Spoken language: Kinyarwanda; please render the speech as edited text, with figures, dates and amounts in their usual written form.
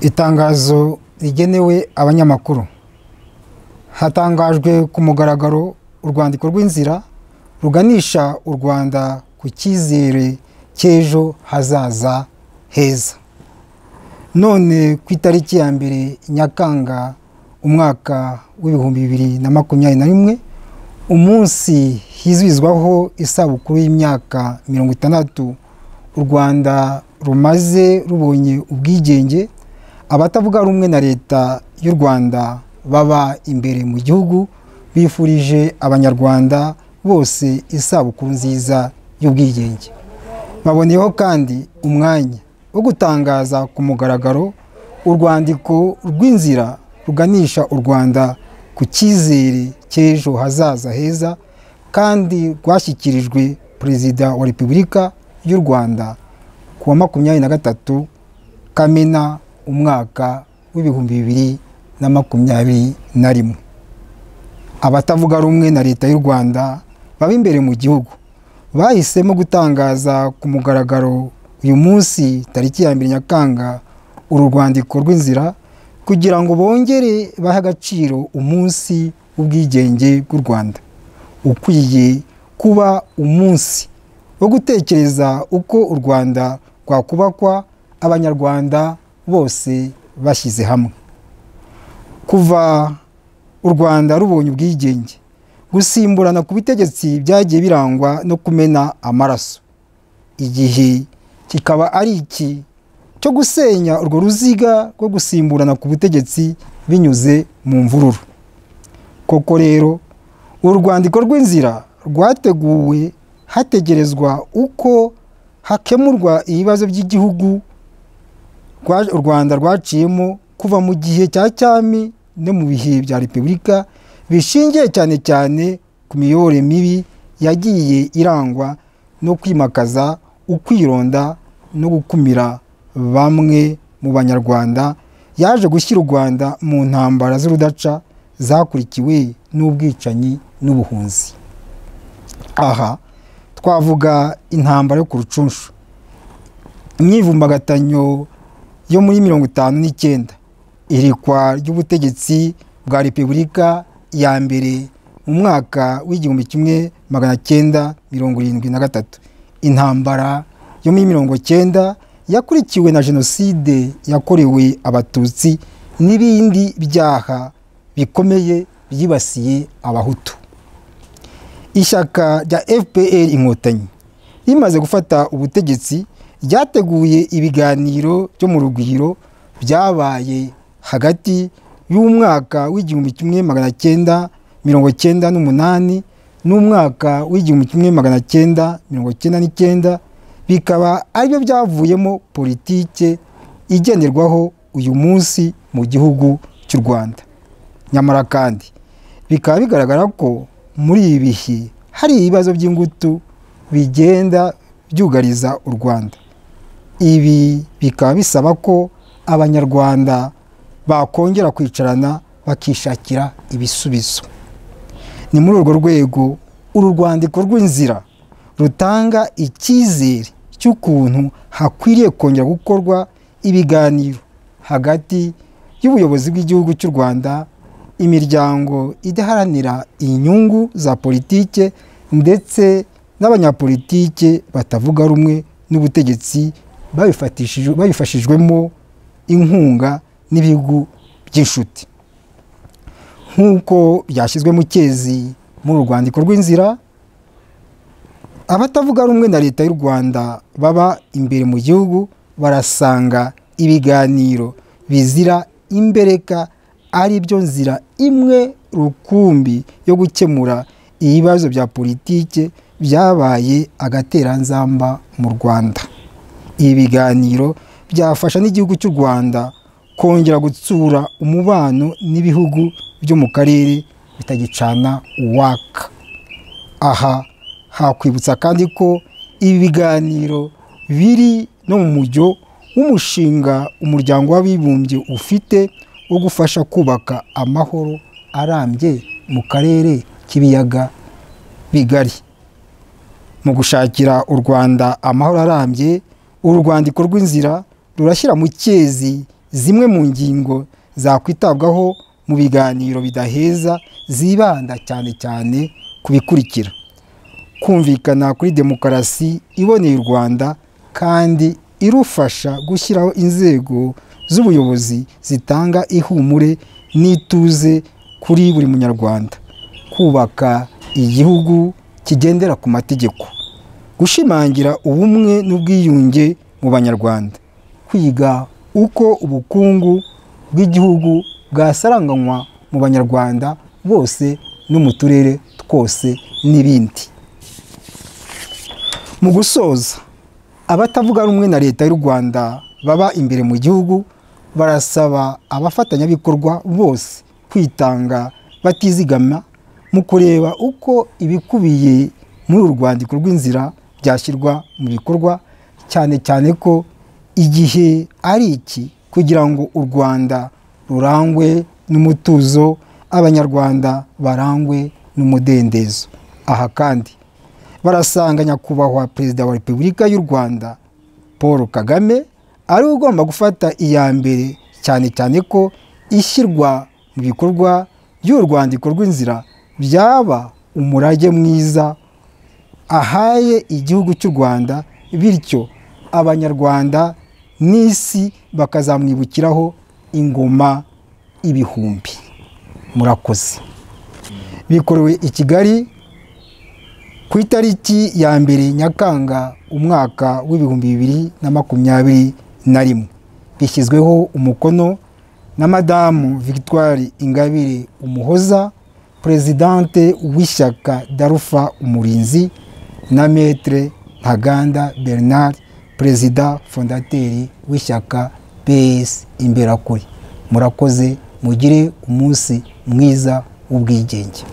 Itangazo rigenewe abanyamakuru. Hatangajwe ku mugaragaro urwandiko rw'inzira ruganisha u Rwanda ku cyizere cy'ejo hazaza heza. None ku itariki ya mbere Nyakanga umwaka w'ibihumbi 2021, umunsi hizwizwaho isabukuru y'imyaka 60 u Rwanda rumaze rubonye ubwigenge, abatavuga rumwe na leta y'u Rwanda baba imbere mu gihugu bifurije abanyarwanda bose isabukuru nziza y'ubwigenge. Baboneyeho kandi umwanya wo gutangaza ku mugaragaro urwandiko rw'inzira ruganisha u Rwanda ku cyizere cy'ejo hazaza heza, kandi rwashyikirijwe Perezida wa Repubulika y'u Rwanda ku wa 23 Kamena umwaka w'ibihumbi 2021. Abatavuga rumwe na leta y'u Rwanda baba imbere mu gihugu bahisemo gutangaza ku mugaragaro uyu munsi tariki ya 2 Nyakanga uru rwandiko rw'inzira kugira ngo bongere bahe agaciro umunsi w'ubwigenge bw'u Rwanda, ukwiye kuba umunsi wo gutekereza uko u Rwanda rwakubakwa abanyarwanda bose bashyize hamwe. Kuva u Rwanda rubonye ubwigenge, gusimburana ku butegetsi byagiye birangwa no kumena amaraso. Igihe kikaba ari iki cyo gusenya urwo ruziga rwo gusimburana ku butegetsi binyuze mu mvururu. Koko rero uru rwandiko rw'inzira rwateguwe hategerezwa uko hakemurwa ibibazo by'igihugu u Rwanda rwaciyemo kuva mu gihe cya cyami no mu bihe bya Repubulika, bishingiye cyane cyane ku miyoborere mibi yagiye irangwa no kwimakaza ukwironda no gukumira bamwe mu banyarwanda, yaje gushyira u Rwanda mu ntambara z'urudaca zakurikiwe n'ubwicanyi n'ubuhunzi. Aha twavuga intambara yo ku Rucunshu, imyivumbagatanyo yo muri 59, irikwa ry'ubutegetsi bwa Repubulika ya mbere mu mwaka w'1973, intambara yo muri 90 yakurikiwe na jenoside yakorewe abatutsi n'ibindi byaha bikomeye byibasiye abahutu. Ishyaka rya FPR Inkotanyi rimaze gufata ubutegetsi ryateguye ibiganiro byo mu rugwiro byabaye hagati y'umwaka w'1998 n'umwaka w'1999, bikaba aribyo byavuyemo politike igenderwaho uyu munsi mu gihugu cy'u Rwanda. Nyamara kandi bikaba bigaragara ko muri ibi bihe hari ibibazo by'ingutu bigenda byugariza u Rwanda. Ibi bikaba bisaba ko abanyarwanda bakongera kwicarana bakishakira ibisubizo. Ni muri urwo rwego uru rwandiko rw'inzira rutanga icyizere cy'ukuntu hakwiriye kongera gukorwa ibiganiro hagati y'ubuyobozi bw'igihugu cy'u Rwanda, imiryango idaharanira inyungu za politike ndetse n'abanyapolitike batavuga rumwe n'ubutegetsi babifashijwemo inkunga n'ibihugu by'inshuti. Nk'uko byashyizwe mu cyezi muri urwandiko rw'inzira, abatavuga rumwe na leta y'u Rwanda baba imbere mu gihugu barasanga ibiganiro bizira imbereka ari byo nzira imwe rukumbi yo gukemura ibibazo bya politike byabaye agateranzamba mu Rwanda. Ibi biganiro byafasha n'igihugu cy'u Rwanda kongera gutsura umubano n'ibihugu byo mu karere bitagicana uwaka. Aha hakwibutsa kandi ko ibi biganiro biri no mu mujyo w'umushinga umuryango w'abibumbye ufite wo gufasha kubaka amahoro arambye mu karere k'ibiyaga bigari. Mu gushakira u Rwanda amahoro arambye, uru rwandiko rw'inzira rurashyira mu cyezi zimwe mu ngingo zakwitabwaho mu biganiro bidaheza zibanda cyane cyane ku bikurikira: kumvikana kuri demokarasi iboneye u Rwanda kandi irufasha gushyiraho inzego z'ubuyobozi zitanga ihumure n'ituze kuri buri munyarwanda, kubaka igihugu kigendera ku mategeko, gushimangira ubumwe n'ubwiyunge mu banyarwanda, kwiga uko ubukungu bw'igihugu bwasaranganywa mu banyarwanda bose no mu turere twose n'ibindi. Mu gusoza, abatavuga rumwe na leta y'u Rwanda baba imbere mu gihugu barasaba abafatanyabikorwa bose kwitanga batizigama mu kureba uko ibikubiye muri uru rwandiko rw'inzira byashyirwa mu bikorwa, cyane cyane ko igihe ari iki kugira ngo u Rwanda rurangwe n'umutuzo, abanyarwanda barangwe n'umudendezo. Aha kandi barasanga nyakubahwa Perezida wa Repubulika y'u Rwanda Paul Kagame ari ugomba gufata iya mbere, cyane cyane ko ishyirwa mu bikorwa by'uru rwandiko rw'inzira byaba umurage mwiza ahaye igihugu cy'u Rwanda, bityo abanyarwanda n'isi bakazamwibukiraho ingoma ibihumbi. Murakoze. Bikorewe i Kigali ku itariki ya 2 Nyakanga umwaka w'2021. Bishyizweho umukono na Madamu Victoire Ingabire Umuhoza, Presidente w'ishyaka Darufa Umurinzi, na Maître Ntaganda Bernard, Perezida fondateri w'ishyaka PS Imberakuri. Murakoze, mugire umunsi mwiza w'ubwigenge.